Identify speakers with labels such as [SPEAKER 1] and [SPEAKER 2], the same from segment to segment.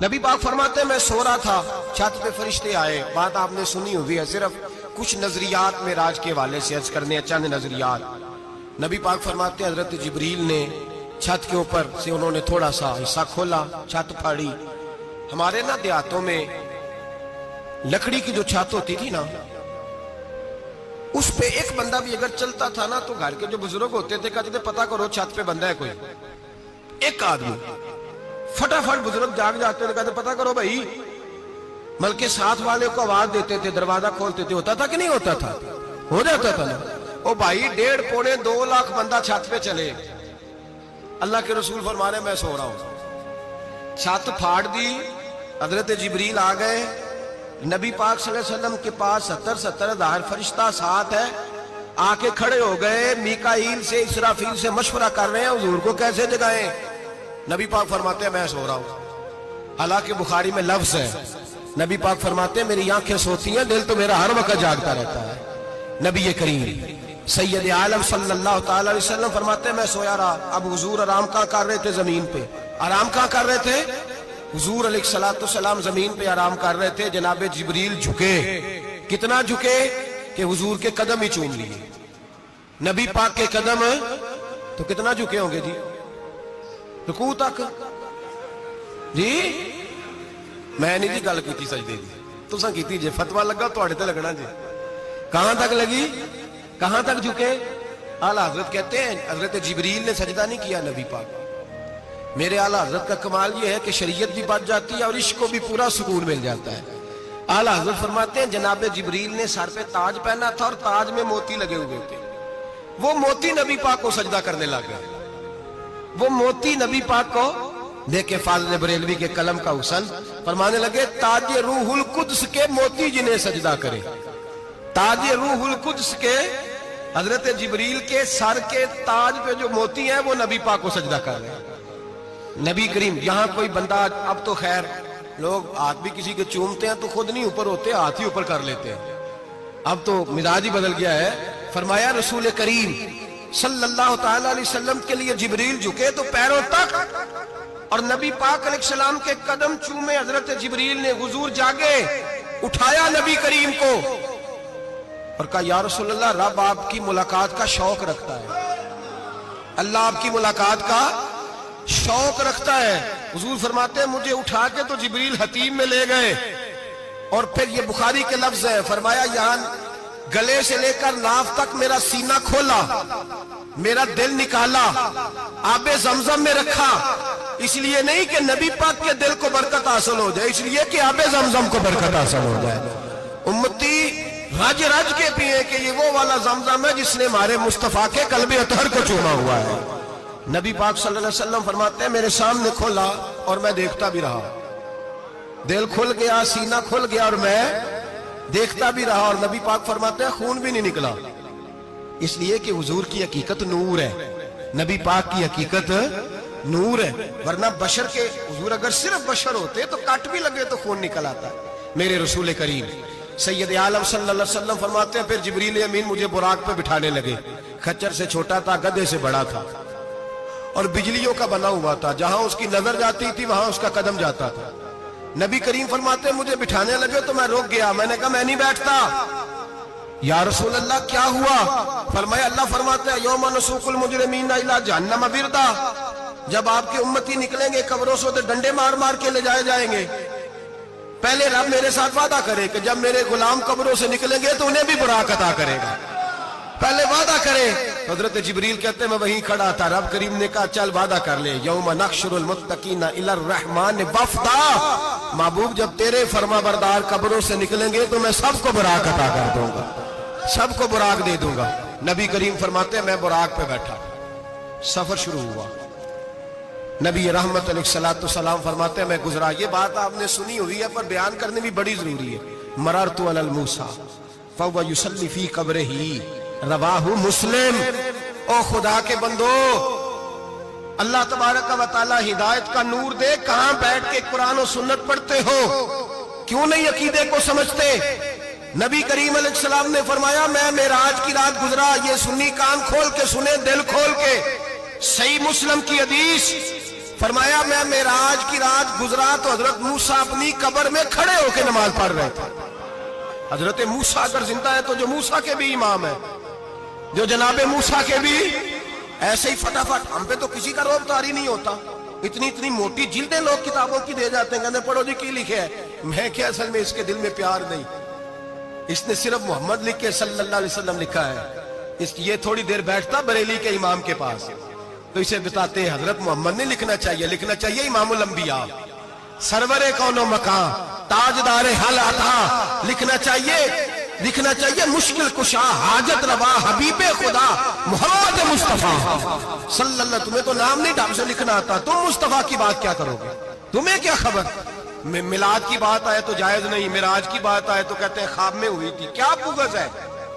[SPEAKER 1] نبی پاک فرماتے ہیں میں سو رہا تھا، چھت پہ فرشتے آئے. بات آپ نے سنی ہوئی ہے، صرف کچھ نظریات معراج کے حوالے سے عرض کرنے ہیں، چند نظریات. نبی پاک فرماتے ہیں حضرت جبریل نے چھت کے اوپر سے انہوں نے تھوڑا سا حصہ کھولا، چھت پھاڑی. ہمارے نا دیہاتوں میں لکڑی کی جو چھت ہوتی تھی نا، اس پہ ایک بندہ بھی اگر چلتا تھا نا تو گھر کے جو بزرگ ہوتے تھے کہتے تھے پتہ کرو چھت پہ بندہ ہے کوئی. ایک آدمی فٹافٹ بزرگ جاگ جاتے تھے، کہتے پتہ کرو بھائی. بلکہ ساتھ والے کو آواز دیتے تھے، دروازہ کھولتے تھے. ہوتا تھا کہ نہیں ہوتا تھا؟ ہو جاتا تھا نا. او بھائی 1.5 پونے 2 لاکھ بندہ چھت پہ چلے. اللہ کے رسول فرما رہے میں سو رہا ہوں. چھت پھاڑ دی، حضرت جبریل آ گئے. نبی پاک صلی اللہ علیہ وسلم کے پاس 70 ہزار فرشتہ ساتھ ہے، آ کے کھڑے ہو گئے. میکائیل سے اسرافیل سے مشورہ کر رہے ہیں حضور کو کیسے جگائیں. نبی پاک فرماتے ہیں میں سو رہا ہوں. حالانکہ بخاری میں لفظ ہے، نبی پاک فرماتے ہیں میری آنکھیں سوتی ہیں، دل تو میرا ہر وقت جاگتا رہتا ہے. نبی کریم سید عالم صلی اللہ تعالی علیہ وسلم فرماتے ہیں میں سویا رہا. اب حضور آرام کہاں کر رہے تھے؟ زمین پہ. آرام کہاں کر رہے تھے؟ حضور علیہ السلام زمین پہ آرام کر رہے تھے. جناب جبریل جھکے. کتنا جھکے کہ حضور کے قدم ہی چوم لیے. نبی پاک کے قدم تو کتنا جھکے ہوں گے جی؟ رکوع تک. جی میں نہیں جی گل کی سجدے دی، تساں کیتی جی. فتویٰ لگا تواڈے تے لگنا جی. کہاں تک لگی؟ کہاں تک جھکے؟ اعلیٰ حضرت کہتے ہیں حضرت جبریل نے سجدہ نہیں کیا نبی پاک. میرے اعلیٰ حضرت کا کمال یہ ہے کہ شریعت بھی بچ جاتی ہے اور عشق کو بھی پورا سکون مل جاتا ہے. اعلیٰ حضرت فرماتے ہیں جناب جبریل نے سر پہ تاج پہنا تھا اور تاج میں موتی لگے ہوئے تھے. وہ موتی نبی پاک کو سجدہ کرنے لگ گئے. وہ موتی نبی پاک کو دیکھے. فاضل بریلوی کے قلم کا حسن فرمانے لگے تاج روح القدس کے موتی جنہیں سجدہ کرے. تاج روح القدس کے حضرت جبریل کے سر کے تاج پہ جو موتی ہیں وہ نبی پاک کو سجدہ کر رہے ہیں. نبی کریم یہاں کوئی بندہ، اب تو خیر لوگ ہاتھ بھی کسی کے چومتے ہیں تو خود نہیں اوپر ہوتے، ہاتھ ہی اوپر کر لیتے ہیں. اب تو مزاج ہی بدل گیا ہے. فرمایا رسول کریم صلی اللہ تعالی علیہ وسلم کے لیے جبریل جھکے تو پیروں تک، اور نبی پاک علیہ السلام کے قدم چومے. حضرت جبریل نے حضور جاگے، اٹھایا نبی کریم کو اور کہا یا رسول اللہ رب آپ کی ملاقات کا شوق رکھتا ہے. اللہ آپ کی ملاقات کا شوق رکھتا ہے. حضور فرماتے ہیں مجھے اٹھا کے تو جبریل حتیم میں لے گئے. اور پھر یہ بخاری کے لفظ ہے، فرمایا یہاں گلے سے لے کر ناف تک میرا سینہ کھولا، میرا دل نکالا، آب زمزم میں رکھا. اس لیے نہیں کہ نبی پاک کے دل کو برکت حاصل ہو جائے، اس لیے کہ آب زمزم کو برکت حاصل ہو جائے. امتی رج رج کے پیئے کہ یہ وہ والا زمزم ہے جس نے ہمارے مصطفیٰ کے قلب اطہر کو چوما ہوا ہے. نبی پاک صلی اللہ علیہ وسلم فرماتے ہیں میرے سامنے کھولا اور میں دیکھتا بھی رہا. دل کھل گیا، سینہ کھل گیا اور میں دیکھتا بھی رہا. اور نبی پاک فرماتے ہیں خون بھی نہیں نکلا، اس لیے کہ حضور کی حقیقت نور ہے. نبی پاک کی حقیقت نور ہے. ورنہ بشر کے حضور اگر صرف بشر ہوتے تو کٹ بھی لگے تو خون نکل آتا. میرے رسول کریم سید عالم صلی اللہ علیہ وسلم فرماتے ہیں پھر جبریل امین مجھے براق پہ بٹھانے لگے. خچر سے چھوٹا تھا، گدھے سے بڑا تھا اور بجلیوں کا بنا ہوا تھا. جہاں اس کی نظر جاتی تھی وہاں اس کا قدم جاتا تھا. نبی کریم فرماتے ہیں مجھے بٹھانے لگے تو میں رک گیا. میں نے کہا میں نہیں بیٹھتا. یا رسول اللہ کیا ہوا؟ فرمایا اللہ فرماتا ہے یوم نسوق المجرمین الی جہنم وردا. جب آپ کے امتی نکلیں گے قبروں سے تو ڈنڈے مار مار کے لے جائے جائیں گے. پہلے رب میرے ساتھ وعدہ کرے کہ جب میرے غلام قبروں سے نکلیں گے تو انہیں بھی براق عطا کرے گا. پہلے وعدہ کرے. حضرت جبریل کہتے ہیں میں وہیں کھڑا تھا. رب کریم نے کہا چل وعدہ کر لے یوم نحشر المتقین الی الرحمن وفدا. محبوب جب تیرے فرما بردار قبروں سے نکلیں گے تو میں سب کو براق عطا کر دوں گا، سب کو براق دے دوں گا. نبی کریم فرماتے ہیں میں براق پہ بیٹھا. سفر شروع ہوا. نبی رحمت علیہ السلام فرماتے ہیں میں گزرا. یہ بات آپ نے سنی ہوئی ہے پر بیان کرنے بھی بڑی ضروری ہے. مررت علی الموسیٰ فہو یصلی فی قبرہ رواہ مسلم. او خدا کے بندو اللہ تبارک و تعالی ہدایت کا نور دے. کہاں بیٹھ کے قرآن و سنت پڑھتے ہو؟ کیوں نہیں عقیدے کو سمجھتے؟ نبی کریم علیہ السلام نے فرمایا میں معراج کی رات گزرا. یہ سنی کان کھول کے سنے، دل کھول کے. صحیح مسلم کی حدیث فرمایا میں معراج کی رات گزرا تو حضرت موسیٰ اپنی قبر میں کھڑے ہو کے نماز پڑھ رہے تھے. حضرت موسیٰ اگر زندہ ہے تو جو موسیٰ کے بھی امام ہے، جو جناب موسیٰ کے بھی ایسے ہی فٹافٹ. ہم پہ تو کسی کا روب طاری نہیں ہوتا. اتنی موٹی جلدیں لوگ کتابوں کی دے جاتے ہیں، کہتے ہیں پڑھو جی کی لکھے ہے. میں کیا اصل میں اس کے دل میں پیار نہیں. اس نے صرف محمد لکھ کے صلی اللہ علیہ وسلم لکھا ہے. یہ تھوڑی دیر بیٹھتا بریلی کے امام کے پاس تو اسے بتاتے ہیں حضرت محمد نہیں لکھنا چاہیے، لکھنا چاہیے امام الانبیاء، سرور کون و مکان، تاجدار حل عطا. لکھنا چاہیے مشکل کشا، حاجت روا، حبیب خدا محمد مصطفیٰ صلی اللہ. تمہیں تو نام نہیں ڈھنگ سے لکھنا آتا، تم مصطفیٰ کی بات کیا کرو گے؟ تمہیں کیا خبر؟ میلاد کی بات آئے تو جائز نہیں، معراج کی بات آئے تو کہتے ہیں خواب میں ہوئی تھی. کیا بغض ہے،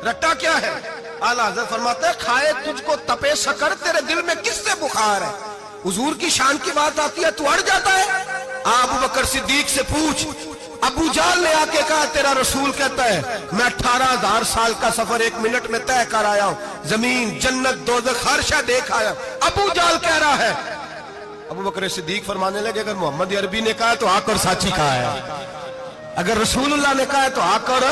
[SPEAKER 1] رٹا کیا ہے؟ اعلیٰ حضرت فرماتے ہیں کھائے تجھ کو تپے سکر، تیرے دل میں کس سے بخار ہے؟ حضور کی شان کی بات آتی ہے تو اڑ جاتا ہے. ابو بکر صدیق سے پوچھ، ابو جہل نے آ کے کہا تیرا رسول کہتا ہے میں 18,000 سال کا سفر 1 منٹ میں طے کر آیا ہوں، زمین جنت دوزخ ہر شے دیکھ آیا. ابو جہل کہہ رہا ہے. ابو بکر صدیق فرمانے لگے اگر محمد عربی نے کہا تو آ کر سچی کہا ہے، اگر رسول اللہ نے کہا ہے تو آ کر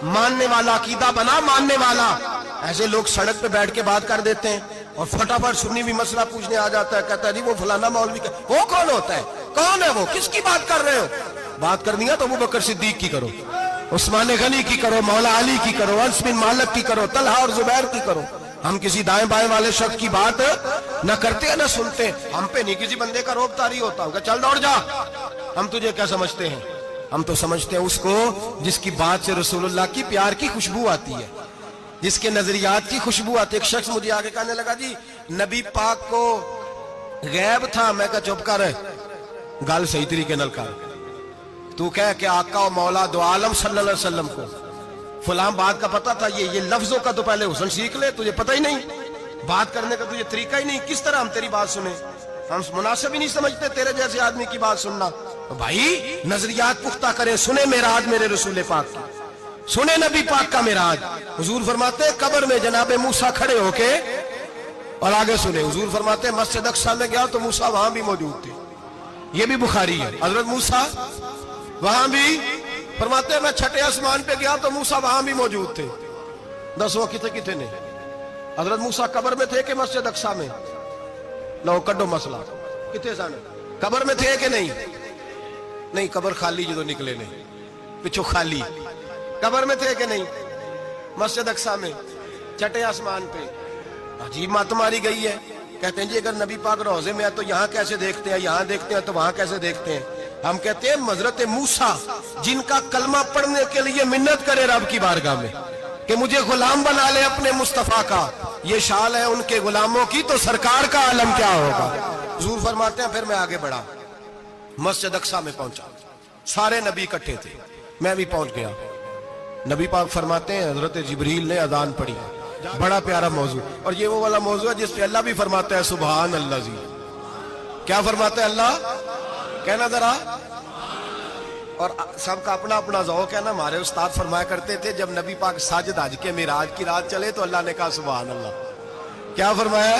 [SPEAKER 1] ماننے والا، عقیدہ بنا ماننے والا. ایسے لوگ سڑک پہ بیٹھ کے بات کر دیتے ہیں اور فٹافٹ سنی بھی مسئلہ پوچھنے آ جاتا ہے، کہتا ہے جی وہ فلانا مولوی کا. وہ کون ہوتا ہے؟ کون ہے وہ؟ کس کی بات کر رہے ہو؟ بات کرنی ہے تو ابو بکر صدیق کی کرو، عثمان غنی کی کرو، مولا علی کی کرو، انس بن مالک کی کرو، طلحہ اور زبیر کی کرو. ہم کسی دائیں بائیں والے شخص کی بات نہ کرتے ہیں نہ سنتے. ہم پہ نہیں کسی بندے کا روب طاری ہوتا ہوگا چل دوڑ جا. ہم تجھے کیا سمجھتے ہیں؟ ہم تو سمجھتے ہیں اس کو جس کی بات سے رسول اللہ کی پیار کی خوشبو آتی ہے، جس کے نظریات کی خوشبو آتی ہے. ایک شخص مجھے آگے کہنے لگا جی نبی پاک کو غیب تھا. میں کہا چپ کر، گل صحیح طریقے نال کر. تو کہہ کہ آقا و مولا دو عالم صلی اللہ علیہ وسلم کو فلاں بات کا پتہ تھا. یہ لفظوں کا تو پہلے حسن سیکھ لے، تجھے پتہ ہی نہیں، بات کرنے کا تجھے طریقہ ہی نہیں. کس طرح ہم تیری بات سنیں؟ ہم مناسب ہی نہیں سمجھتے تیرے جیسے آدمی کی بات سننا. بھائی نظریات پختہ کریں. سنے معراج میرے رسول پاک کی، سنے نبی پاک کا معراج. حضور فرماتے قبر میں جناب موسیٰ کھڑے ہو کے، اور آگے سنے حضور فرماتے مسجد اقصیٰ میں گیا تو موسیٰ وہاں بھی موجود تھے. یہ بھی بخاری ہے. حضرت موسیٰ وہاں بھی فرماتے میں چھٹے آسمان پہ گیا تو موسیٰ وہاں بھی موجود تھے. دس وہ کتنے نے حضرت موسیٰ قبر میں تھے کہ مسجد اقصیٰ میں؟ لو کڈو مسئلہ کتنے سانے قبر میں تھے کہ نہیں؟ نہیں، قبر خالی جدو نکلے نہیں، پچھو خالی. قبر میں تھے کہ نہیں؟ مسجد اقصیٰ میں چھٹے آسمان پہ. عجیب مات ماری گئی ہے. کہتے ہیں جی اگر نبی پاک روضے میں ہے تو یہاں کیسے دیکھتے ہیں، یہاں دیکھتے ہیں تو وہاں کیسے دیکھتے ہیں؟ ہم کہتے ہیں حضرت موسیٰ جن کا کلمہ پڑھنے کے لیے منت کرے رب کی بارگاہ میں کہ مجھے غلام بنا لے اپنے مصطفیٰ کا، یہ شال ہے ان کے غلاموں کی، تو سرکار کا عالم کیا ہوگا؟ حضور فرماتے ہیں پھر میں آگے بڑھا، مسجد اقصیٰ میں پہنچا. سارے نبی اکٹھے تھے، میں بھی پہنچ گیا. نبی پاک فرماتے ہیں حضرت جبریل نے اذان پڑھی. بڑا پیارا موضوع، اور یہ وہ والا موضوع ہے جس پہ اللہ بھی فرماتا ہے سبحان اللہ. جی کیا فرماتا ہے اللہ؟ کہنا ذرا. اور سب کا اپنا اپنا ذوق ہے نا. ہمارے استاد فرمایا کرتے تھے جب نبی پاک ساجد حج کے معراج کی رات چلے تو اللہ نے کہا سبحان اللہ. کیا فرمایا؟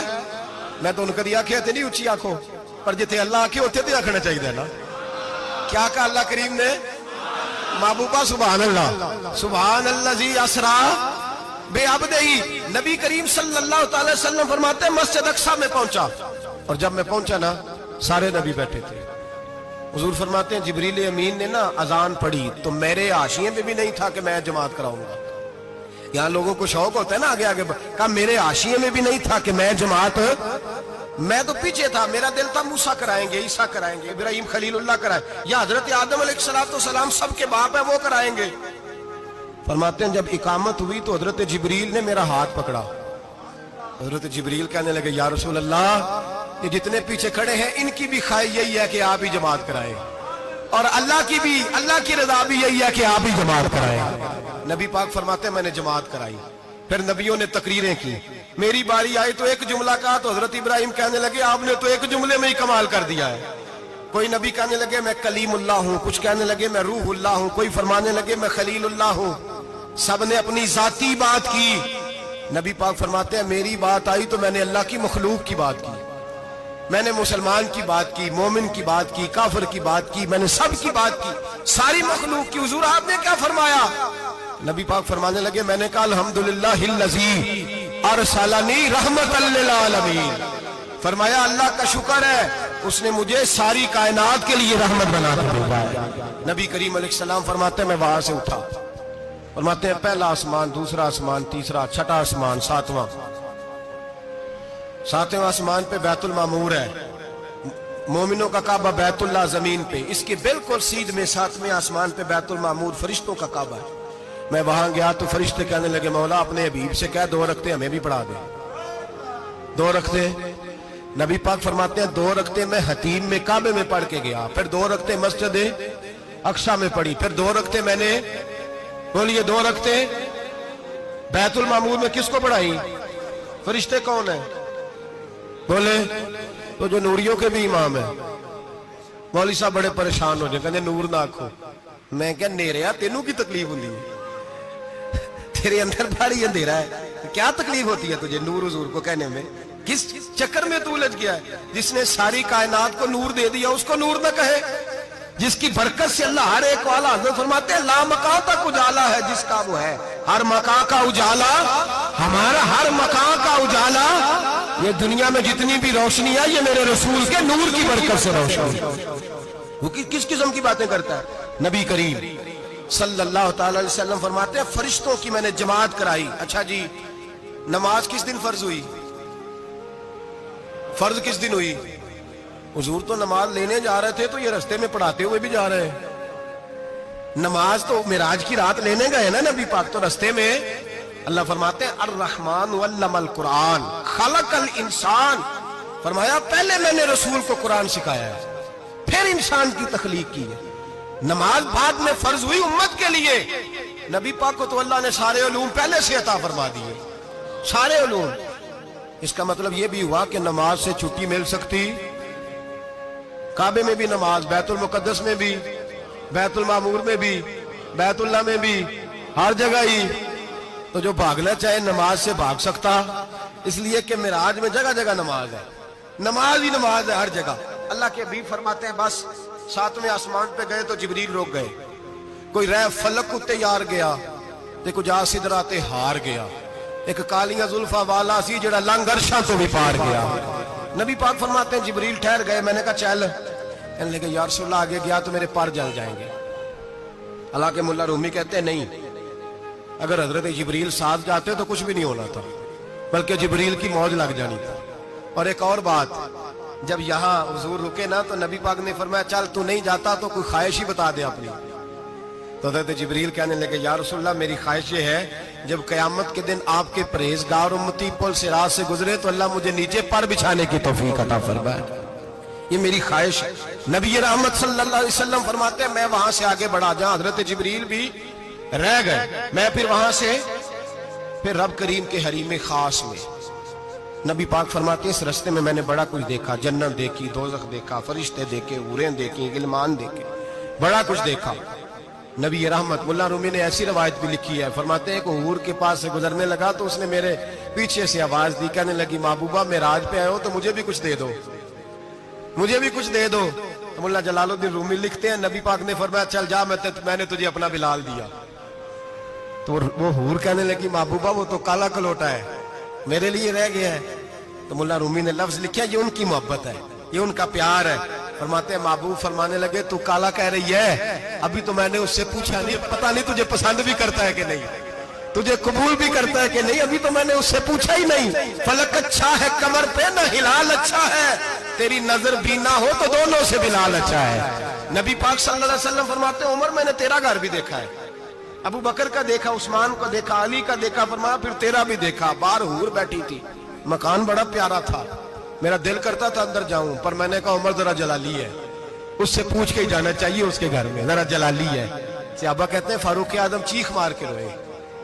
[SPEAKER 1] میں تو ان کو دیا کہ نہیں اچھی آنکھوں پر جتنے اللہ آنکھیں ہوتے تھے رکھنا چاہیے نا. کیا کہا اللہ کریم نے؟ محبوبہ سبحان اللہ. سبحان اللہ زی اسرا بے عبدہی. نبی کریم صلی اللہ تعالی وسلم فرماتے ہیں مسجد اقصیٰ میں پہنچا، اور جب میں پہنچا نا سارے نبی بیٹھے تھے. حضور فرماتے ہیں جبریل امین نے نا اذان پڑھی تو میرے حاشیے میں بھی نہیں تھا کہ میں جماعت کراؤں گا. یہاں لوگوں کو شوق ہوتا ہے نا آگے آگے کہا میرے حاشیے میں بھی نہیں تھا کہ میں جماعت. میں تو پیچھے تھا، میرا دل تھا موسیٰ کرائیں گے، عیسیٰ کرائیں گے، ابراہیم خلیل اللہ کرائیں، یا حضرت آدم علیہ السلام سب کے باپ ہے وہ کرائیں گے. فرماتے ہیں جب اقامت ہوئی تو حضرت جبریل نے میرا ہاتھ پکڑا. حضرت جبریل کہنے لگے یا رسول اللہ یہ جتنے پیچھے کھڑے ہیں ان کی بھی خواہش یہی ہے کہ آپ ہی جماعت کرائیں، اور اللہ کی رضا بھی یہی ہے کہ آپ ہی جماعت کرائیں. نبی پاک فرماتے ہیں میں نے جماعت کرائی. پھر نبیوں نے تقریریں کی. میری باری آئی تو ایک جملہ کہا تو حضرت ابراہیم کہنے لگے آپ نے تو ایک جملے میں ہی کمال کر دیا ہے. کوئی نبی کہنے لگے میں کلیم اللہ ہوں، کچھ کہنے لگے میں روح اللہ ہوں، کوئی فرمانے لگے میں خلیل اللہ ہوں. سب نے اپنی ذاتی بات کی. نبی پاک فرماتے ہیں میری بات آئی تو میں نے اللہ کی مخلوق کی بات کی. میں نے مسلمان کی بات کی، مومن کی بات کی، کافر کی بات کی، میں نے سب کی بات کی، ساری مخلوق کی۔ حضور آپ نے کیا فرمایا؟ نبی پاک فرمانے لگے، میں نے کہا الحمدللہ الذی ارسلنی رحمت للعالمین۔ فرمایا اللہ کا شکر ہے اس نے مجھے ساری کائنات کے لیے رحمت بنا کے بھیجا ہے۔ نبی کریم علیہ السلام فرماتے ہیں میں وہاں سے اٹھا، فرماتے ہیں پہلا آسمان، دوسرا آسمان، تیسرا، چھٹا آسمان، ساتواں آسمان پہ بیت المعمور ہے، مومنوں کا کعبہ بیت اللہ زمین پہ، اس کے بالکل سیدھ میں 7ویں آسمان پہ بیت المعمور فرشتوں کا کعبہ ہے۔ میں وہاں گیا تو فرشتے کہنے لگے مولا اپنے حبیب سے کہہ 2 رکعتیں ہمیں بھی پڑھا دے۔ 2 رکعتیں نبی پاک فرماتے ہیں 2 رکعتیں میں حتیم میں کعبے میں پڑھ کے گیا، پھر 2 رکعتیں مسجد اقصی میں پڑھی، پھر 2 رکعتیں میں نے بولیے 2 رکعتیں بیت المعمور میں کس کو پڑھائی؟ فرشتے کون ہیں؟ بولے تو جو نوریوں کے بھی امام ہیں۔ مولوی صاحب بڑے پریشان ہو جائے، کہنے نور نہ آکھو۔ میں کہا نیریا تینوں کی تکلیف ہوتی ہے، تیرے اندر بڑی اندھیرا ہے، کیا تکلیف ہوتی ہے تجھے نور حضور کو کہنے میں؟ کس چکر میں تو الجھ گیا ہے؟ جس نے ساری کائنات کو نور دے دیا اس کو نور نہ کہے؟ جس کی برکت سے اللہ ہر ایک والا، حضرت فرماتے ہیں لا مکان تک اجالا ہے جس کا وہ ہے، ہر مکان کا اجالا ہمارا، ہر مکان کا اجالا، یہ دنیا میں جتنی بھی روشنی ہے یہ میرے رسول کے نور کی برکت سے روشنی۔ وہ کس قسم کی باتیں کرتا ہے؟ نبی کریم صلی اللہ تعالی علیہ وسلم فرماتے ہیں فرشتوں کی میں نے جماعت کرائی۔ اچھا جی نماز کس دن فرض ہوئی؟ فرض کس دن ہوئی؟ حضور تو نماز لینے جا رہے تھے تو یہ رستے میں پڑھاتے ہوئے بھی جا رہے ہیں۔ نماز تو معراج کی رات لینے گئے نا نبی پاک، تو رستے میں اللہ فرماتے ہیں الرحمن علم القرآن خلق الانسان، فرمایا پہلے میں نے رسول کو قرآن سکھایا ہے پھر انسان کی تخلیق کی ہے۔ نماز بعد میں فرض ہوئی امت کے لیے، نبی پاک کو تو اللہ نے سارے علوم پہلے سے عطا فرما دیے، سارے علوم۔ اس کا مطلب یہ بھی ہوا کہ نماز سے چھٹی مل سکتی، کعبے میں بھی نماز، بیت المقدس میں بھی، بیت المعمور میں بھی، بیت اللہ میں بھی، ہر جگہ ہی۔ تو جو بھاگنا چاہے نماز سے بھاگ سکتا، اس لیے کہ معراج میں جگہ جگہ نماز ہے، نماز ہی نماز ہے ہر جگہ۔ اللہ کے حبیب فرماتے ہیں بس 7ویں آسمان پہ گئے تو جبریل روک گئے، کوئی رہ فلک کو تیار گیا تے کچھ آ سدراتے ہار گیا، ایک کالیاں زلفا والا سی جڑا لنگ عرشاں تو بھی پار گیا۔ نبی پاک فرماتے ہیں جبریل ٹھہر گئے، میں نے کہا چل، کہنے لگے یا رسول اللہ آگے گیا تو میرے پر جل جائیں گے۔ اللہ کے ملا رومی کہتے ہیں نہیں، اگر حضرت جبریل ساتھ جاتے تو کچھ بھی نہیں ہونا تھا، بلکہ جبریل کی موج لگ جانی تھی۔ اور ایک اور بات، جب یہاں حضور رکے نا تو نبی پاک نے فرمایا چل تو نہیں جاتا تو کوئی خواہش ہی بتا دے اپنی۔ تو حضرت جبریل کہنے لگے یا رسول اللہ میری خواہش یہ ہے جب قیامت کے دن آپ کے پرہیزگار امتی پل صراط سے گزرے تو اللہ مجھے نیچے پر بچھانے کی توفیق عطا فرمائے، یہ میری خواہش ہے۔ نبی رحمت صلی اللہ علیہ وسلم فرماتے ہیں میں وہاں سے آگے بڑھا جاؤں، حضرت جبریل بھی رہ گئے، میں پھر وہاں سے پھر رب کریم کے حریم خاص میں۔ نبی پاک فرماتے ہیں اس رستے میں نے بڑا کچھ دیکھا، جنت دیکھی، دوزخ دیکھا، فرشتے دیکھے، حوریں دیکھی، غلمان دیکھے، بڑا کچھ دیکھا۔ نبی رحمت ملا رومی نے ایسی روایت بھی لکھی ہے، فرماتے ہیں کہ حور کے پاس سے گزرنے لگا تو اس نے میرے پیچھے سے آواز دی، کہنے لگی محبوبہ معراج پہ آئے ہو تو مجھے بھی کچھ دے دو، مجھے بھی کچھ دے دو۔ ملا جلال الدین رومی لکھتے ہیں نبی پاک نے فرمایا چل جا میں نے تجھے اپنا بلال دیا۔ تو وہ حور کہنے لگی محبوبہ وہ تو کالا کلوٹا ہے، میرے لیے رہ گیا ہے۔ تو ملا رومی نے لفظ لکھا یہ ان کی محبت ہے، یہ ان کا پیار ہے۔ فرماتے ہیں محبوب فرمانے لگے تو کالا کہہ رہی ہے، ابھی تو میں نے اس سے پوچھا نہیں، پتہ نہیں تجھے پسند بھی کرتا ہے کہ نہیں، تجھے قبول بھی کرتا ہے کہ نہیں، ابھی تو میں نے اس سے پوچھا ہی نہیں۔ فلک اچھا ہے کمر پہ نہ ہلال اچھا ہے، تیری نظر بھی نہ ہو تو دونوں سے بلال اچھا ہے۔ نبی پاک صلی اللہ علیہ وسلم فرماتے ہیں عمر میں نے تیرا گھر بھی دیکھا ہے، ابو بکر کا دیکھا، عثمان کا دیکھا، علی کا دیکھا، فرمایا پھر تیرا بھی دیکھا۔ باہر حور بیٹھی تھی، مکان بڑا پیارا تھا، میرا دل کرتا تھا اندر جاؤں، پر میں نے کہا عمر ذرا جلالی ہے، اس سے پوچھ کے ہی جانا چاہیے، اس کے گھر میں ذرا جلالی ہے۔ صحابہ کہتے ہیں فاروق اعظم چیخ مار کے روئے،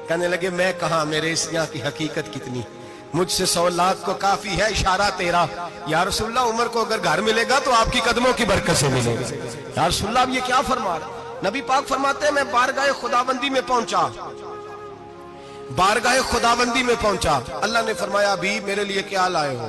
[SPEAKER 1] کہنے لگے میں کہاں، میرے اس یہاں کی حقیقت کتنی، مجھ سے 100 لاکھ کو کافی ہے اشارہ تیرا۔ یا رسول اللہ عمر کو اگر گھر ملے گا تو آپ کی قدموں کی برکت سے ملے گا۔ یا رسول اللہ اب یہ کیا فرما رہا؟ نبی پاک فرماتے ہیں میں بارگاہ خداوندی میں پہنچا، بارگاہ خداوندی میں پہنچا، اللہ نے فرمایا ابھی میرے لیے کیا لائے ہو؟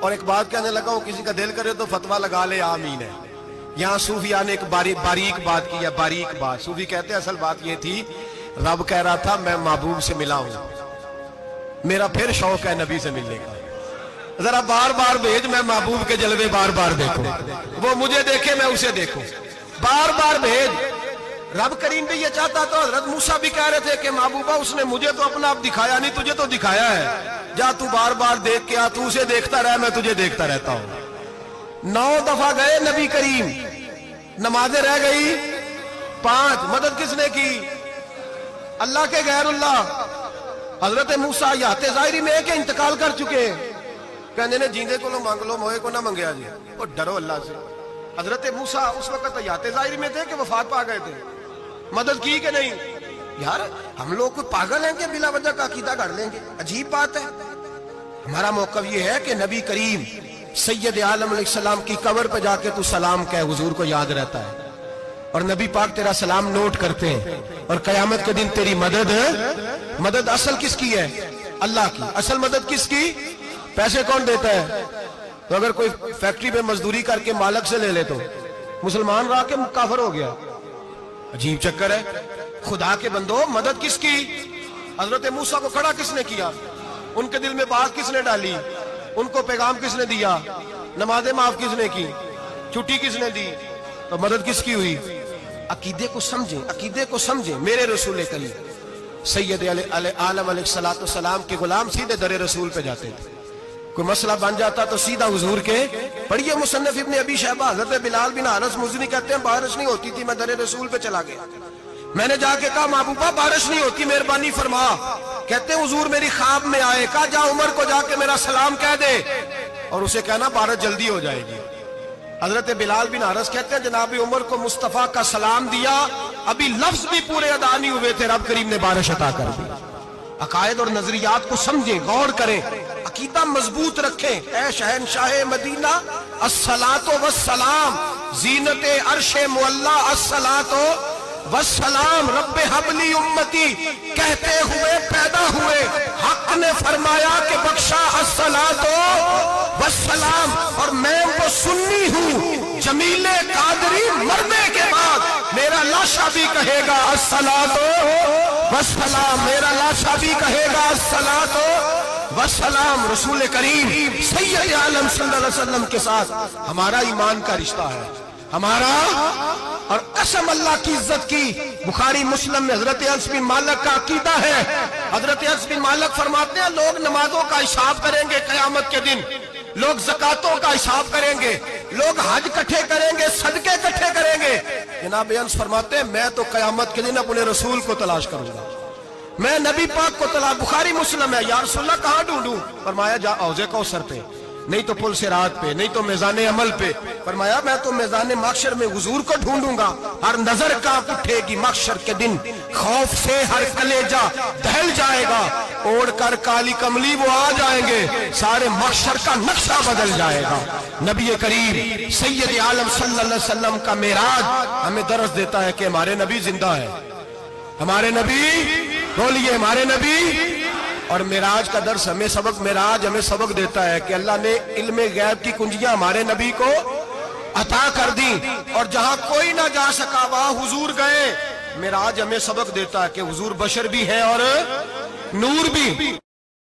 [SPEAKER 1] اور ایک بات کہنے لگا ہوں، کسی کا دل کرے تو فتویٰ لگا لے، آمین ہے۔ یہاں صوفیاء نے ایک باریک بات کی ہے، باریک بات۔ صوفی کہتے ہیں اصل بات یہ تھی، رب کہہ رہا تھا میں محبوب سے ملا ہوں، میرا پھر شوق ہے نبی سے ملنے کا، ذرا بار بار بھیج، میں محبوب کے جلوے بار بار دیکھوں، وہ مجھے دیکھے میں اسے دیکھوں، بار بار بھیج۔ رب کریم بھی یہ چاہتا تو حضرت موسیٰ بھی کہہ رہے تھے کہ محبوبہ اس نے مجھے تو اپنا آپ دکھایا نہیں، تجھے تو دکھایا ہے، جا تو بار بار دیکھ کے آ، تو اسے دیکھتا رہ، میں تجھے دیکھتا رہتا ہوں۔ 9 دفعہ گئے نبی کریم، نمازیں رہ گئی 5، مدد کس نے کی؟ اللہ کے غیر اللہ۔ حضرت موسیٰ یات ظاہری میں کہ انتقال کر چکے، کہنے نے جیندے کو لو مانگ لو، موئے کو نہ منگیا جی، اور ڈرو اللہ سے۔ حضرت موسیٰ اس وقت یات ظاہری میں تھے کہ وفات پا گئے تھے، مدد کی کہ نہیں؟ یار ہم لوگ کوئی پاگل ہیں کہ بلا وجہ کا عقیدہ گھڑ لیں گے؟ عجیب بات ہے۔ ہمارا موقف یہ ہے کہ نبی کریم سید عالم علیہ السلام کی قبر پہ جا کے تو سلام کہے، حضور کو یاد رہتا ہے، اور نبی پاک تیرا سلام نوٹ کرتے ہیں، اور قیامت کے دن تیری مدد اصل کس کی ہے؟ اللہ کی۔ اصل مدد کس کی؟ پیسے کون دیتا ہے؟ تو اگر کوئی فیکٹری پہ مزدوری کر کے مالک سے لے لے تو مسلمان رہا کے کافر ہو گیا؟ عجیب چکر ہے۔ خدا کے بندو، مدد کس کی؟ حضرت موسیٰ کو کھڑا کس نے کیا؟ ان کے دل میں بات کس نے ڈالی؟ ان کو پیغام کس نے دیا؟ نمازیں معاف کس نے کی؟ چھٹی کس نے دی؟ تو مدد کس کی ہوئی؟ عقیدے کو سمجھیں، عقیدے کو سمجھیں۔ میرے رسول کریم سید عالم علیہ السلام کے غلام سیدھے در رسول پہ جاتے تھے، کوئی مسئلہ بن جاتا تو سیدھا حضور کے۔ پڑھیے مصنف ابن ابی شیبہ، حضرت بلال بن حارث مزنی کہتے ہیں بارش نہیں ہوتی تھی، میں در رسول پہ چلا گیا، میں نے جا کے کہا محبوبہ بارش نہیں ہوتی، مہربانی فرما۔ کہتے ہیں حضور میری خواب میں آئے، کہا جا عمر کو جا کے میرا سلام کہہ دے، اور اسے کہنا بارش جلدی ہو جائے گی۔ حضرت بلال بن حارث کہتے ہیں جناب عمر کو مصطفیٰ کا سلام دیا، ابھی لفظ بھی پورے ادا نہیں ہوئے تھے، رب کریم نے بارش عطا کر دی۔ عقائد اور نظریات کو سمجھیں، غور کریں، عقیدہ مضبوط رکھیں۔ اے شہنشاہ مدینہ الصلاۃ والسلام، زینت عرش معلی الصلاۃ والسلام، رب حبلی امتی کہتے ہوئے پیدا ہوئے، حق نے فرمایا کہ بخشا الصلاۃ والسلام، اور میں وہ سنی ہوں جمیل قادری مرنے کے بعد میرا لاشا بھی کہے گا الصلاۃ والسلام، میرا لاشا بھی کہے گا الصلاۃ والسلام۔ رسول کریم سید عالم صلی اللہ علیہ وسلم کے ساتھ ہمارا ایمان کا رشتہ ہے، ہمارا، اور قسم اللہ کی عزت کی، بخاری مسلم میں حضرت انس بن مالک کا عقیدہ ہے، حضرت انس بن مالک فرماتے ہیں لوگ نمازوں کا حساب کریں گے قیامت کے دن، لوگ زکاتوں کا حساب کریں گے، لوگ حج کٹھے کریں گے، صدقے کٹھے کریں گے۔ جناب انس فرماتے ہیں میں تو قیامت کے دن اپنے رسول کو تلاش کروں گا، میں نبی پاک کو تلاش۔ بخاری مسلم ہے، یا رسول اللہ کہاں ڈھونڈوں؟ فرمایا جا حوض کوثر پہ، نہیں تو پل صراط پہ، نہیں تو میزان عمل پہ۔ فرمایا میں تو میزان محشر میں حضور کو ڈھونڈوں گا، ہر نظر کانپ اٹھے گی محشر کے دن، خوف سے ہر کلیجہ دہل جائے گا، اوڑھ کر کالی کملی وہ آ جائیں گے، سارے محشر کا نقشہ بدل جائے گا۔ نبی کریم سید عالم صلی اللہ علیہ وسلم کا معراج ہمیں درس دیتا ہے کہ ہمارے نبی زندہ ہے، ہمارے نبی، بولیے ہمارے نبی۔ اور معراج کا درس ہمیں سبق، معراج ہمیں سبق دیتا ہے کہ اللہ نے علم غیب کی کنجیاں ہمارے نبی کو عطا کر دی، اور جہاں کوئی نہ جا سکا وہاں حضور گئے۔ معراج ہمیں سبق دیتا ہے کہ حضور بشر بھی ہے اور نور بھی۔